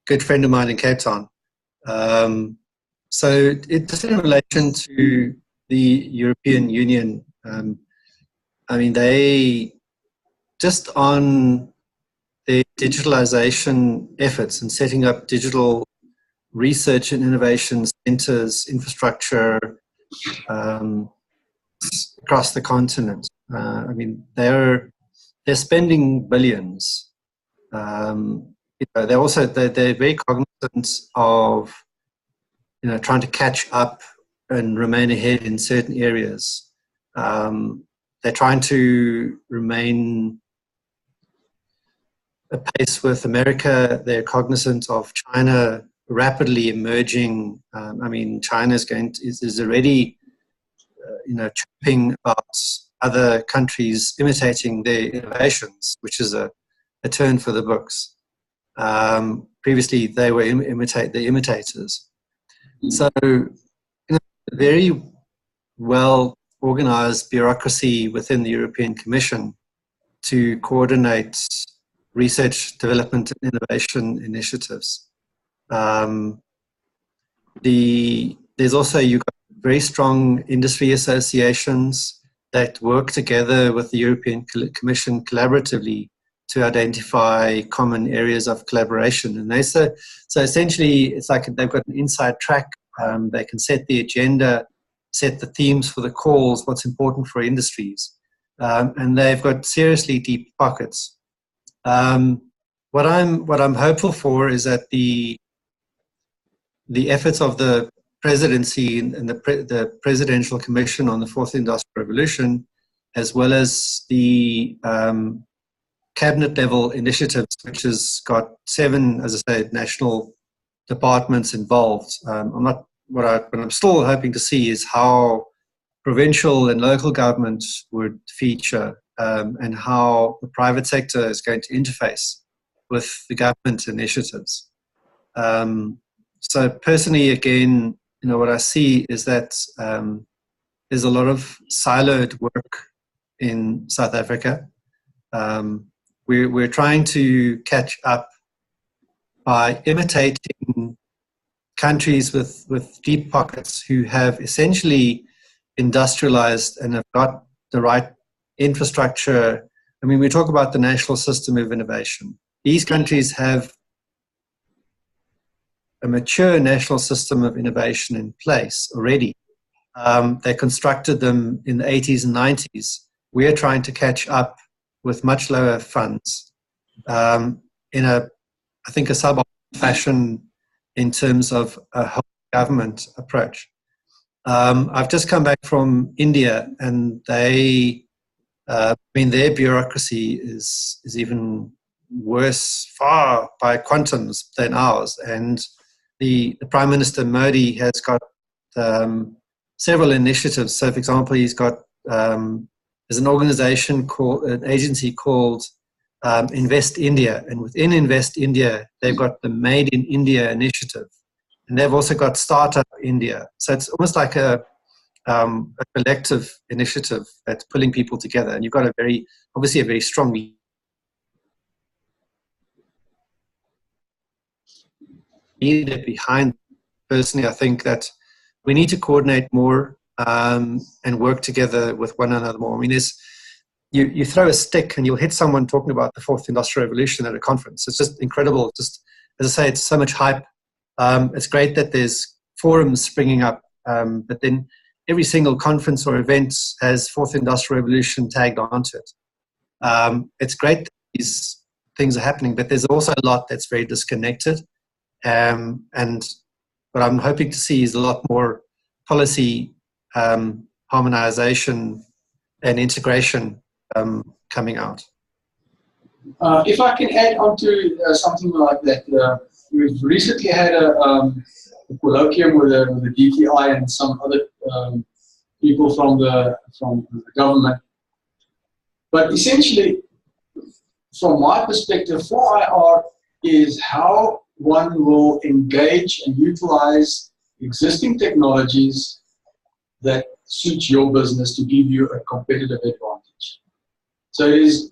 A: good friend of mine in Cape Town. So it's in relation to the European Union. I mean, they just on their digitalization efforts and setting up digital research and innovation centers, infrastructure across the continent. I mean, they're spending billions. They're very cognizant of trying to catch up and remain ahead in certain areas. They're trying to remain apace with America. They're cognizant of China rapidly emerging. I mean, China is already chopping about other countries imitating their innovations, which is a turn for the books. Previously, they were the imitators. So, very well organized bureaucracy within the European Commission to coordinate research, development, and innovation initiatives. There's also, you've got very strong industry associations that work together with the European Commission collaboratively to identify common areas of collaboration. And so essentially, it's like they've got an inside track. They can set the agenda, set the themes for the calls, what's important for industries. And they've got seriously deep pockets. What I'm hopeful for is that the efforts of the presidency and the Presidential Commission on the Fourth Industrial Revolution, as well as the cabinet level initiatives, which has got 7, as I say, national departments involved. What I'm still hoping to see is how provincial and local government would feature, and how the private sector is going to interface with the government initiatives. So personally, again, what I see is that there's a lot of siloed work in South Africa. We're trying to catch up by imitating countries with deep pockets who have essentially industrialized and have got the right infrastructure. I mean, we talk about the national system of innovation. These countries have a mature national system of innovation in place already. They constructed them in the 80s and 90s. We are trying to catch up with much lower funds in I think, a suboptimal fashion in terms of a whole government approach. I've just come back from India, and their bureaucracy is even worse, far by quantums than ours. And the Prime Minister Modi has got several initiatives. So, for example, he's got there's an agency called Invest India, and within Invest India, they've got the Made in India initiative, and they've also got Startup India. So it's almost like a collective initiative that's pulling people together. And you've got a very strong leader behind. Personally, I think that we need to coordinate more and work together with one another more. I mean, you throw a stick and you'll hit someone talking about the Fourth Industrial Revolution at a conference. It's just incredible. Just, as I say, it's so much hype. It's great that there's forums springing up, but then every single conference or event has Fourth Industrial Revolution tagged onto it. It's great that these things are happening, but there's also a lot that's very disconnected. And what I'm hoping to see is a lot more policy harmonization and integration coming out.
E: If I can add on to something like that, we've recently had a colloquium with the DTI and some other people from the government. But essentially, from my perspective, 4IR is how one will engage and utilize existing technologies that suit your business to give you a competitive advantage. So it is,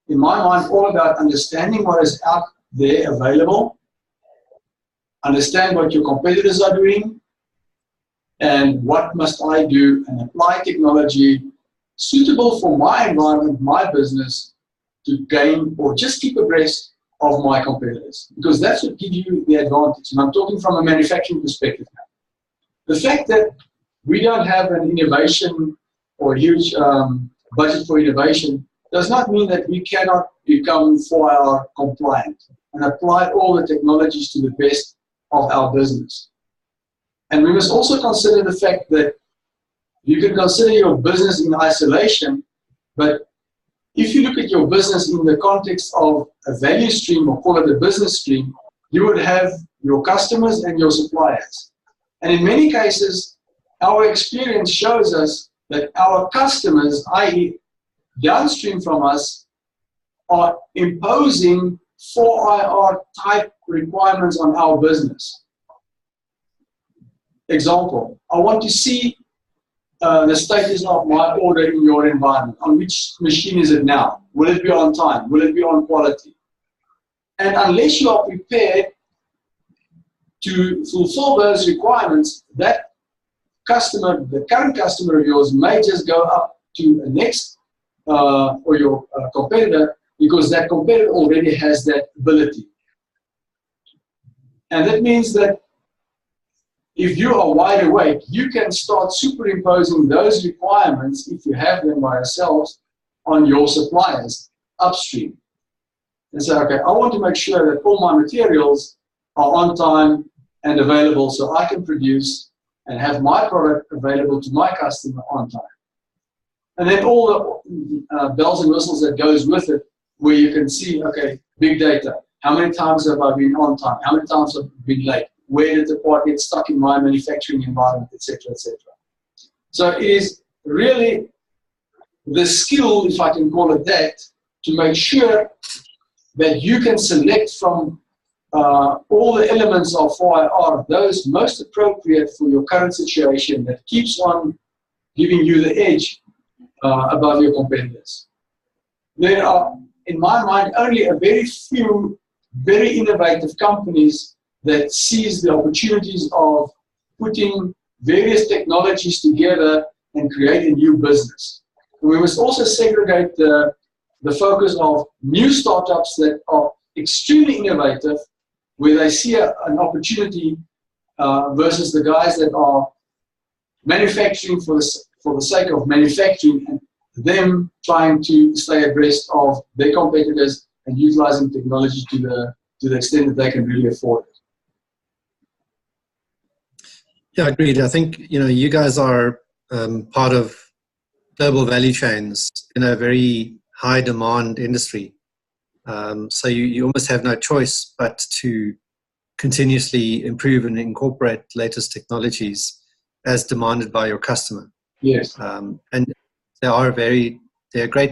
E: in my mind, all about understanding what is out there available, understand what your competitors are doing, and what must I do, and apply technology suitable for my environment, my business, to gain or just keep abreast of my competitors, because that's what gives you the advantage. And I'm talking from a manufacturing perspective now. The fact that we don't have an innovation or a huge budget for innovation does not mean that we cannot become 4IR compliant and apply all the technologies to the best of our business. And we must also consider the fact that you can consider your business in isolation, but if you look at your business in the context of a value stream, or call it a business stream, you would have your customers and your suppliers. And in many cases, our experience shows us that our customers, i.e. downstream from us, are imposing 4IR type requirements on our business. Example, I want to see the status of my order in your environment. On which machine is it now? Will it be on time? Will it be on quality? And unless you are prepared to fulfill those requirements, that customer, the current customer of yours, may just go up to a next or your competitor, because that competitor already has that ability. And that means that if you are wide awake, you can start superimposing those requirements, if you have them by yourselves, on your suppliers upstream. And say, okay, I want to make sure that all my materials are on time and available so I can produce and have my product available to my customer on time. And then all the bells and whistles that goes with it, where you can see, okay, big data. How many times have I been on time? How many times have I been late? Where did the part get stuck in my manufacturing environment, etc., etc. So it is really the skill, if I can call it that, to make sure that you can select from all the elements of 4IR, those most appropriate for your current situation, that keeps on giving you the edge above your competitors. There are, in my mind, only a very few very innovative companies that sees the opportunities of putting various technologies together and create a new business. And we must also segregate the focus of new startups that are extremely innovative, where they see an opportunity, versus the guys that are manufacturing for the sake of manufacturing, and them trying to stay abreast of their competitors and utilizing technology to the extent that they can really afford it.
A: Yeah, agreed. I think, you guys are part of global value chains in a very high demand industry. So you almost have no choice but to continuously improve and incorporate latest technologies as demanded by your customer.
E: Yes.
A: And there are great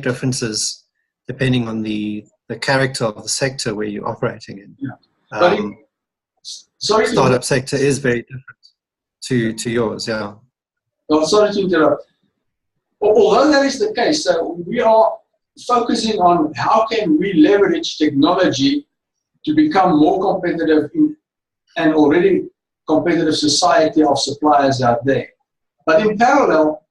A: differences depending on the character of the sector where you're operating in.
E: Yeah.
A: Startup sector is very different to yours, yeah.
E: Oh, sorry to interrupt. Although that is the case, we are focusing on how can we leverage technology to become more competitive in an already competitive society of suppliers out there. But in parallel,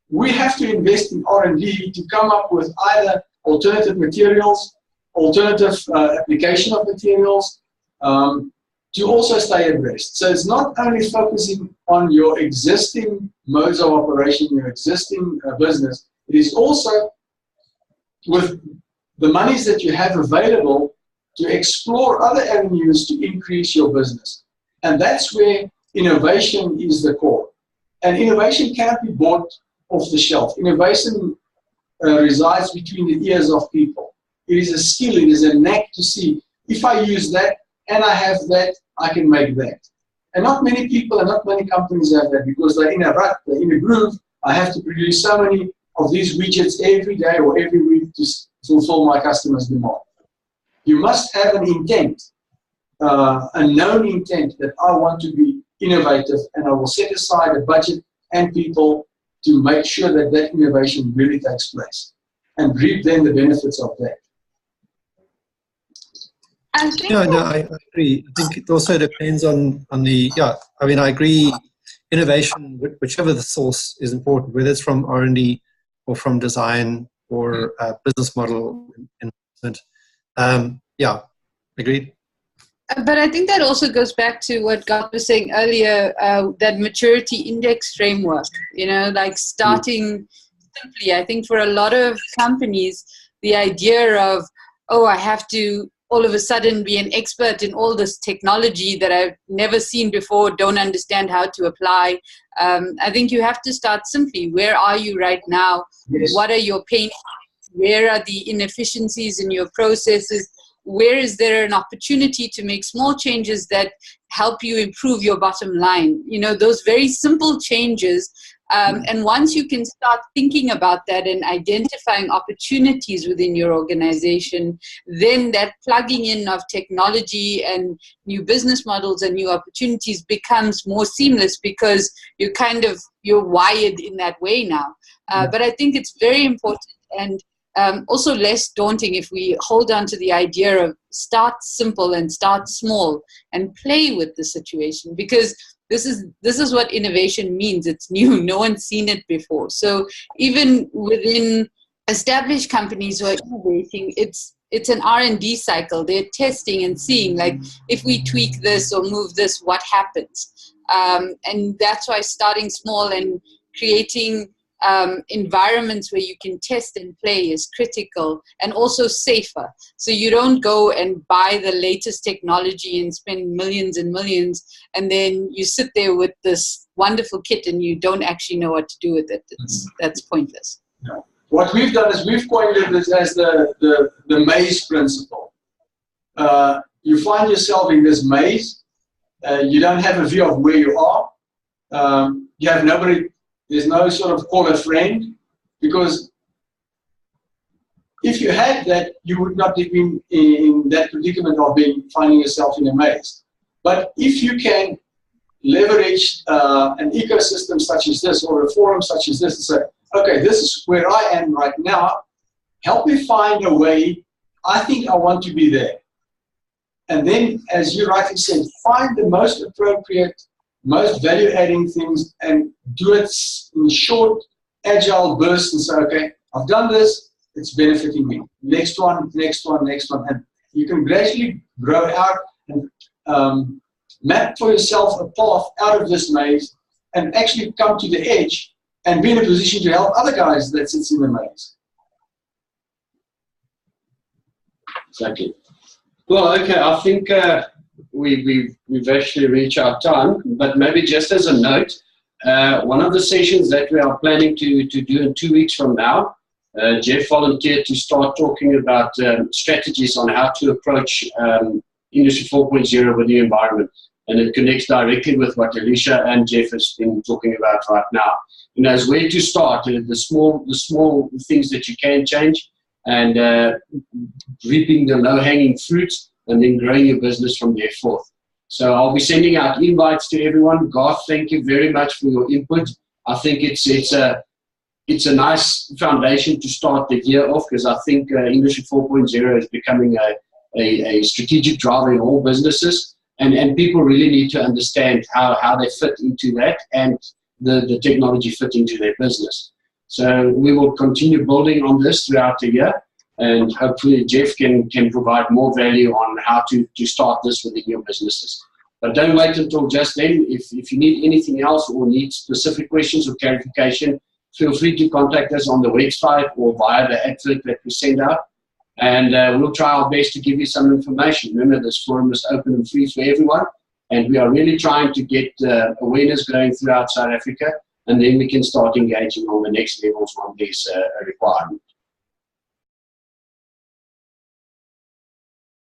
E: we have to invest in R&D to come up with either alternative materials, alternative application of materials, to also stay abreast. So it's not only focusing on your existing modes of operation, your existing business, it is also with the monies that you have available to explore other avenues to increase your business. And that's where innovation is the core. And innovation cannot be bought off the shelf. Innovation resides between the ears of people. It is a skill, it is a knack to see, if I use that and I have that, I can make that. And not many people and not many companies have that, because they're in a rut, they're in a groove. I have to produce so many of these widgets every day or every week to fulfill my customers' demand. You must have an intent, a known intent, that I want to be innovative, and I will set aside a budget and people to make sure that that innovation really takes place and reap then the benefits of that.
A: Yeah, no, I agree. I think it also depends on the, yeah, I mean, I agree, innovation, whichever the source, is important, whether it's from R&D or from design or business model investment. Yeah, agreed.
C: But I think that also goes back to what Garth was saying earlier, that maturity index framework, like starting simply. I think for a lot of companies, the idea of, oh, I have to all of a sudden be an expert in all this technology that I've never seen before, don't understand how to apply. I think you have to start simply. Where are you right now?
E: Yes.
C: What are your pain points? Where are the inefficiencies in your processes? Where is there an opportunity to make small changes that help you improve your bottom line? Those very simple changes. And once you can start thinking about that and identifying opportunities within your organization, then that plugging in of technology and new business models and new opportunities becomes more seamless because you're wired in that way now. But I think it's very important and also less daunting if we hold on to the idea of start simple and start small and play with the situation, because this is what innovation means. It's new. No one's seen it before. So even within established companies who are innovating, it's an R&D cycle. They're testing and seeing, like, if we tweak this or move this, what happens? And that's why starting small and creating environments where you can test and play is critical, and also safer. So you don't go and buy the latest technology and spend millions and millions, and then you sit there with this wonderful kit and you don't actually know what to do with it. That's pointless.
E: No. What we've done is we've coined it as the maze principle. You find yourself in this maze. You don't have a view of where you are. You have nobody. There's no sort of call a friend, because if you had that, you would not have been in that predicament of finding yourself in a maze. But if you can leverage an ecosystem such as this, or a forum such as this, and say, okay, this is where I am right now, help me find a way, I think I want to be there. And then, as you rightly said, find the most appropriate, most value-adding things and do it in short, agile bursts and say, okay, I've done this, it's benefiting me. Next one, next one, next one. And you can gradually grow out and map for yourself a path out of this maze and actually come to the edge and be in a position to help other guys that sits in the maze.
B: Exactly. Well, okay, I think we've actually reached our time, but maybe just as a note, one of the sessions that we are planning to do in 2 weeks from now, Jeff volunteered to start talking about strategies on how to approach Industry 4.0 with the environment. And it connects directly with what Alicia and Jeff has been talking about right now. As where to start, the small things that you can change, and reaping the low-hanging fruits, and then growing your business from there forth. So I'll be sending out invites to everyone. Garth, thank you very much for your input. I think it's a nice foundation to start the year off, because I think Industry 4.0 is becoming a strategic driver in all businesses, and people really need to understand how they fit into that, and the technology fit into their business. So we will continue building on this throughout the year, and hopefully Jeff can provide more value on how to start this within your businesses. But don't wait until just then. If you need anything else or need specific questions or clarification, feel free to contact us on the website or via the advert that we send out. And we'll try our best to give you some information. Remember, this forum is open and free for everyone, and we are really trying to get awareness going throughout South Africa, and then we can start engaging on the next levels when there's a requirement.